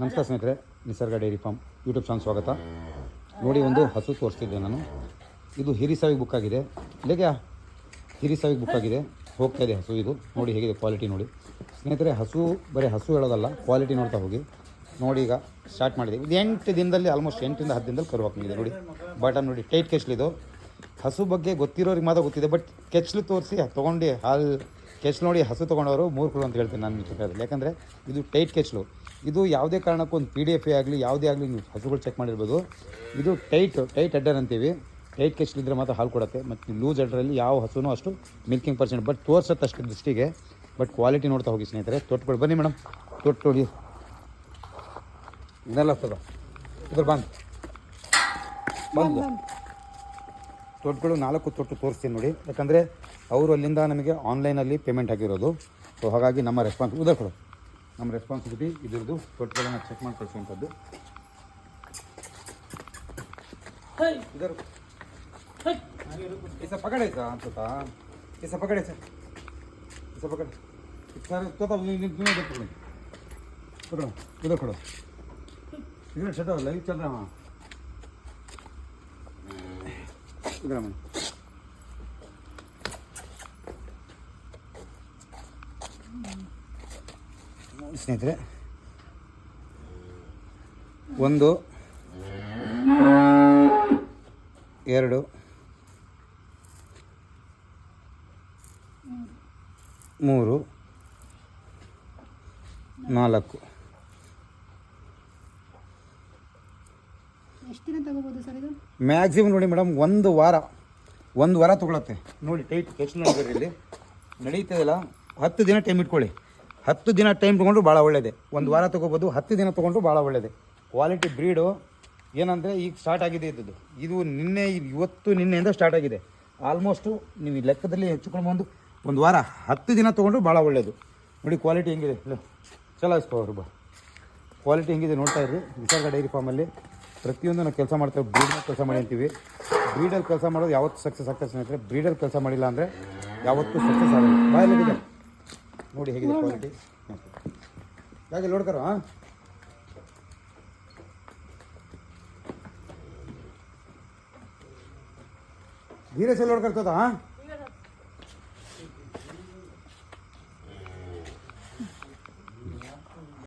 ನಮಸ್ಕಾರ ಸ್ನೇಹಿತರೆ, ನಿಸರ್ಗ ಡೈರಿ ಫಾರ್ಮ್ ಯೂಟ್ಯೂಬ್ ಚಾನಲ್ ಸ್ವಾಗತ. ನೋಡಿ, ಒಂದು ಹಸು ತೋರಿಸ್ತಿದ್ದೆ ನಾನು. ಇದು ಹಿರಿಸಾವಿಗೆ ಬುಕ್ ಆಗಿದೆ. ಇಲ್ಲಿಗೆ ಹಿರಿಸಾವಿಗೆ ಬುಕ್ ಆಗಿದೆ, ಹೋಗ್ತಾ ಇದೆ ಹಸು. ಇದು ನೋಡಿ ಹೇಗಿದೆ ಕ್ವಾಲಿಟಿ ನೋಡಿ ಸ್ನೇಹಿತರೆ. ಹಸು ಬರೀ ಹಸು ಹೇಳೋದಲ್ಲ, ಕ್ವಾಲಿಟಿ ನೋಡ್ತಾ ಹೋಗಿ. ನೋಡಿ, ಈಗ ಸ್ಟಾರ್ಟ್ ಮಾಡಿದೆ. ಇದು 8 ದಿನದಲ್ಲಿ, ಆಲ್ಮೋಸ್ಟ್ 8 ರಿಂದ 10 ದಿನದಲ್ಲಿ ಕರು ಹಾಕಿದೆ. ನೋಡಿ ಬಟನ್ ನೋಡಿ, ಟೈಟ್ ಕೆಚ್ಲಿದು. ಹಸು ಬಗ್ಗೆ ಗೊತ್ತಿರೋರಿಗೆ ಮಾತ್ರ ಗೊತ್ತಿದೆ, ಬಟ್ ಕೆಚ್ಲು ತೋರಿಸಿ ತೊಗೊಂಡು ಹಾಲು ಕೆಚ್ಲು ನೋಡಿ ಹಸು ತೊಗೊಂಡವರು ಮೂರ್ಖರು ಅಂತ ಹೇಳ್ತೀನಿ ನಾನು ಚಿತ್ರದಲ್ಲಿ. ಯಾಕಂದರೆ ಇದು ಟೈಟ್ ಕೆಚ್ಲು. ಇದು ಯಾವುದೇ ಕಾರಣಕ್ಕೂ ಒಂದು PDF ಆಗಲಿ ಯಾವುದೇ ಆಗಲಿ ನೀವು ಹಸುಗಳು ಚೆಕ್ ಮಾಡಿರ್ಬೋದು. ಇದು ಟೈಟ್ ಅಡ್ಡರ್ ಅಂತೀವಿ. ಟೈಟ್ ಕೆಚ್ಲಿದ್ರೆ ಮಾತ್ರ ಹಾಲು ಕೊಡುತ್ತೆ. ಮತ್ತು ಲೂಸ್ ಅಡ್ಡರಲ್ಲಿ ಯಾವ ಹಸುನೂ ಅಷ್ಟು ಮಿಲ್ಕಿಂಗ್ ಪರ್ಸೆಂಟ್, ಬಟ್ ತೋರ್ಸತ್ತೆ ಅಷ್ಟು ದೃಷ್ಟಿಗೆ. ಬಟ್ ಕ್ವಾಲಿಟಿ ನೋಡ್ತಾ ಹೋಗಿ ಸ್ನೇಹಿತರೆ. ತೊಟ್ಕೊಡಿ, ಬನ್ನಿ ಮೇಡಮ್, ತೊಟ್ಟು ನೋಡಿ. ಇದೆಲ್ಲ ಆಗ್ತದ ಇದ್ರ ಬಂದು ತೊಟ್ಟುಗಳು 4 ತೊಟ್ಟು ತೋರಿಸ್ತೀನಿ ನೋಡಿ. ಯಾಕಂದರೆ ಅವರು ಅಲ್ಲಿಂದ ನಮಗೆ ಆನ್ಲೈನಲ್ಲಿ ಪೇಮೆಂಟ್ ಆಗಿರೋದು. ಸೊ ಹಾಗಾಗಿ ನಮ್ಮ ನಮ್ಮ ರೆಸ್ಪಾನ್ಸಿಬಿಲಿಟಿ ಇದ್ರದ್ದು ತೊಟ್ಟುಗಳನ್ನ ಚೆಕ್ ಮಾಡಿ ಕಳಿಸುವಂಥದ್ದು. इधर ऐसा पकड़ ऐसा अंतता ऐसा पकड़ ऐसा पकड़ सर तो इधर खड़ो इधर छठो लाइव चल रहा है. इधर मैं ಸ್ನೇಹಿತರೆ, 1 2 3 4 ಎಷ್ಟು ದಿನ ತಗೋಬಹುದು ಸರ್ ಇದು? ಮ್ಯಾಕ್ಸಿಮಮ್ ನೋಡಿ ಮೇಡಮ್, ಒಂದು ವಾರ ತೊಗೊಳತ್ತೆ. ನೋಡಿ ಟೈಟ್ ಕೆಚ್ಚು ನೋಡಿದ್ರೆ ಇಲ್ಲಿ ನಡೀತದಲ್ಲ. 10 ದಿನ ಟೈಮ್ ಇಟ್ಕೊಳ್ಳಿ. 10 ದಿನ ಟೈಮ್ ತೊಗೊಂಡ್ರು ಭಾಳ ಒಳ್ಳೆಯದೇ. 1 ವಾರ ತೊಗೋಬೋದು, 10 ದಿನ ತೊಗೊಂಡ್ರು ಭಾಳ ಒಳ್ಳೆಯದೇ. ಕ್ವಾಲಿಟಿ ಬ್ರೀಡು ಏನಂದರೆ ಈಗ ಸ್ಟಾರ್ಟ್ ಆಗಿದೆ ಇದ್ದದ್ದು. ಇದು ನಿನ್ನೆಯಿಂದ ಸ್ಟಾರ್ಟ್ ಆಗಿದೆ. ಆಲ್ಮೋಸ್ಟು ನೀವು ಲೆಕ್ಕದಲ್ಲಿ ಹೆಚ್ಚುಕೊಂಡು ಒಂದು ವಾರ 10 ದಿನ ತೊಗೊಂಡ್ರು ಭಾಳ ಒಳ್ಳೆಯದು. ನೋಡಿ ಕ್ವಾಲಿಟಿ ಹೆಂಗಿದೆ, ಇಲ್ಲ ಚಲಾಯಿಸ್ಕೋರು ಬಾ. ಕ್ವಾಲಿಟಿ ಹೆಂಗಿದೆ ನೋಡ್ತಾ ಇರ್ರಿ. ನಿಸರ್ಗ ಡೈರಿ ಫಾರ್ಮಲ್ಲಿ ಪ್ರತಿಯೊಂದು ನಾವು ಕೆಲಸ ಮಾಡ್ತೇವೆ. ಬ್ರೀಡಲ್ಲಿ ಕೆಲಸ ಮಾಡಿ ಅಂತೀವಿ. ಬ್ರೀಡಲ್ಲಿ ಕೆಲಸ ಮಾಡೋದು ಯಾವತ್ತೂ ಸಕ್ಸಸ್ ಆಗ್ತದೆ ಸ್ನೇಹಿತರೆ. ಬ್ರೀಡಲ್ಲಿ ಕೆಲಸ ಮಾಡಿಲ್ಲ ಅಂದರೆ ಯಾವತ್ತೂ ಸಕ್ಸಸ್ ಆಗೋದು. ಬಾಯಲ್ಲಿದೆ ನೋಡಿ ಹೇಗಿದೆ ಕ್ವಾಲಿಟಿ. ಯಾಕೆ ನೋಡ್ತಾರ धीरे से लोड करता था. हाँ